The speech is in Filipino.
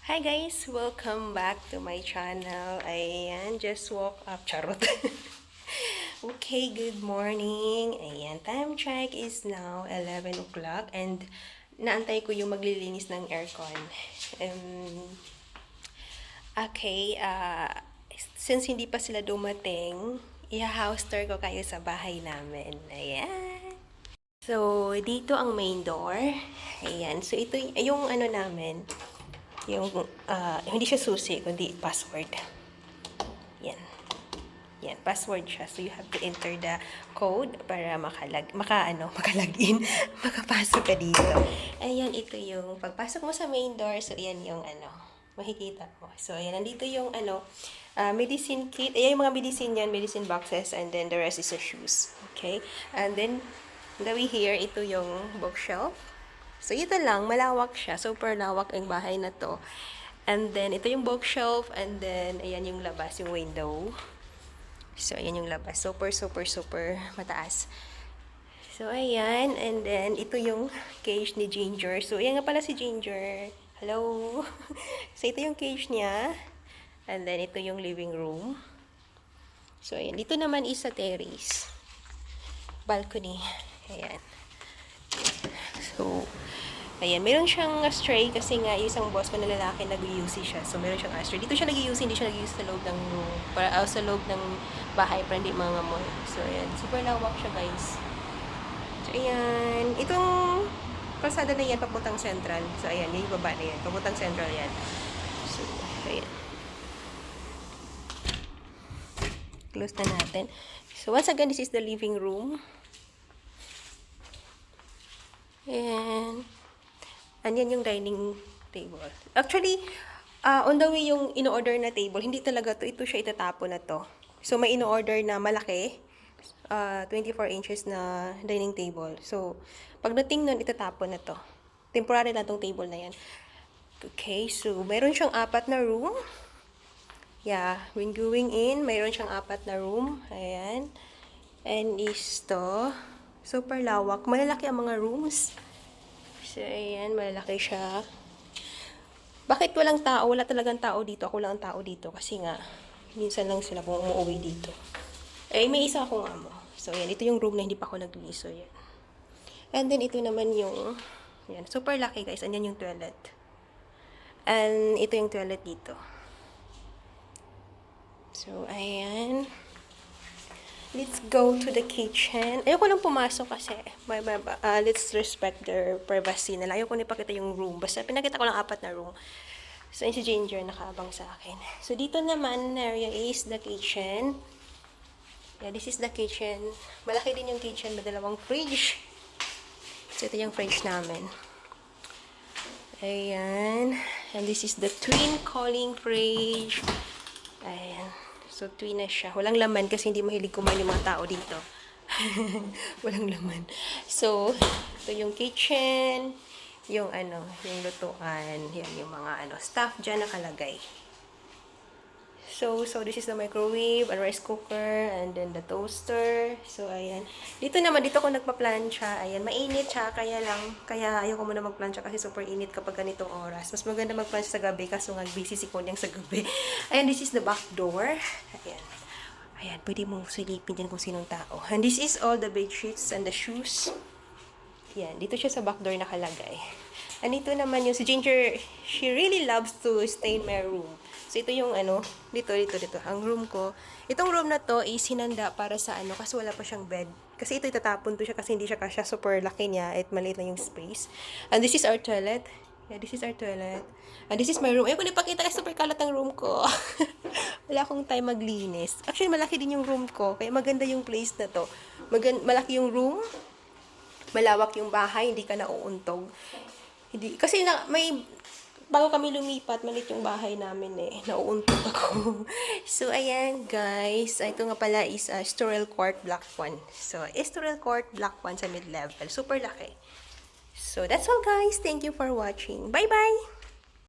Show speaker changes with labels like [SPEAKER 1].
[SPEAKER 1] Hi guys! Welcome back to my channel. Ayan, just woke up. Charot. Okay, good morning. Ayan, time check is now 11 o'clock and naantay ko yung maglilinis ng aircon. Okay, since hindi pa sila dumating, i-house tour ko kayo sa bahay namin. Ayan. So, dito ang main door. Ayan. So, ito yung ano namin. Yung, hindi siya susi, kundi password. Yan. Yan, password siya. So, you have to enter the code para makalagin. Makapasok ka dito. Ayan, ito yung pagpasok mo sa main door. So, yan yung makikita mo. So, ayan, nandito yung medicine kit. Ayan yung mga medicine yan, medicine boxes, and then the rest is the shoes. Okay? And then, gawin here, ito yung bookshelf. So, ito lang, malawak siya. Super lawak ang bahay na to. And then, ito yung bookshelf. And then, ayan yung labas, yung window. So, ayan yung labas. Super, super, super mataas. So, ayan. And then, ito yung cage ni Ginger. So, ayan nga pala si Ginger. Hello! So, ito yung cage niya. And then, ito yung living room. So, ayan. Dito naman is sa terrace. Balcony. Ayan. So, ayan, meron siyang ashtray kasi nga yung isang boss ko na lalaki nag-UC siya. So, meron siyang ashtray. Dito siya nag-UC, hindi siya nag-UC sa loob ng sa loob ng bahay para hindi mga moy. So, ayan, super lawak siya, guys. So, ayan, itong kalsada na yan papuntang Central. So, ayan, yung baba na yan, papuntang Central yan. So, ayan. Close na natin. So, once again, this is the living room. And yan yung dining table. Actually, on the way yung in-order na table, hindi talaga to. Ito siya itatapon na to. So, may in-order na malaki. 24 inches na dining table. So, pagdating nun, itatapon na to. Temporary lang tong table na yan. Okay, so, meron siyang 4 na room. Yeah, when going in, mayroon siyang 4 na room. Ayan. And is to, super lawak. Malalaki ang mga rooms. So, ayan, malalaki siya. Bakit walang tao? Wala talagang tao dito. Ako lang ang tao dito. Kasi nga, minsan lang sila kung umuwi dito. Eh, may isa akong amo. So, ayan, ito yung room na hindi pa ako naglinis. So, ayan. And then, ito naman yung, ayan, super laki guys. Andyan yung toilet. And, ito yung toilet dito. So, ayan. Let's go to the kitchen. Ayoko lang pumasok kasi let's respect their privacy nila. Ayoko na ipakita yung room. Basta pinakita ko lang 4 na room. So, si Ginger nakaabang sa akin. So, dito naman area is the kitchen. Yeah, this is the kitchen. Malaki din yung kitchen. May 2 fridge. So, ito yung fridge namin. Ayan. And this is the twin calling fridge. Ayan. So, twin na siya. Walang laman kasi hindi mahilig kumain yung mga tao dito. Walang laman. So, ito yung kitchen, yung yung lutuan, yan yung mga stuff dyan nakalagay. So this is the microwave, a rice cooker, and then the toaster. So, ayan. Dito naman, dito ako nagpa-plancha. Ayan, mainit siya, kaya ayoko muna mag-plancha kasi super init kapag ganitong oras. Mas maganda mag-plancha sa gabi, kaso nga busy si Konyang sa gabi. Ayan, this is the back door. Ayan. Ayan, pwede mong silipin dyan kung sinong tao. And this is all the bed sheets and the shoes. Ayan, dito siya sa back door nakalagay. And ito naman yung si Ginger, she really loves to stay in my room. So, ito yung dito. Ang room ko. Itong room na to is hinanda para sa kasi wala pa siyang bed. Kasi ito itatapon to siya kasi hindi siya kasya. Super laki niya at maliit na yung space. And this is our toilet. Yeah, this is our toilet. And this is my room. Ayoko na ipakita kasi super kalat ang room ko. Wala akong time maglinis. Actually, malaki din yung room ko. Kaya maganda yung place na to. Malaki yung room. Malawak yung bahay. Hindi ka nauuntog. Hindi, kasi bago kami lumipat, maliit yung bahay namin nauuntog ako. So, ayan guys. Ito nga pala is Estoril Court Block 1. So, Estoril Court Block 1 sa mid-level. Super laki. So, that's all guys. Thank you for watching. Bye-bye!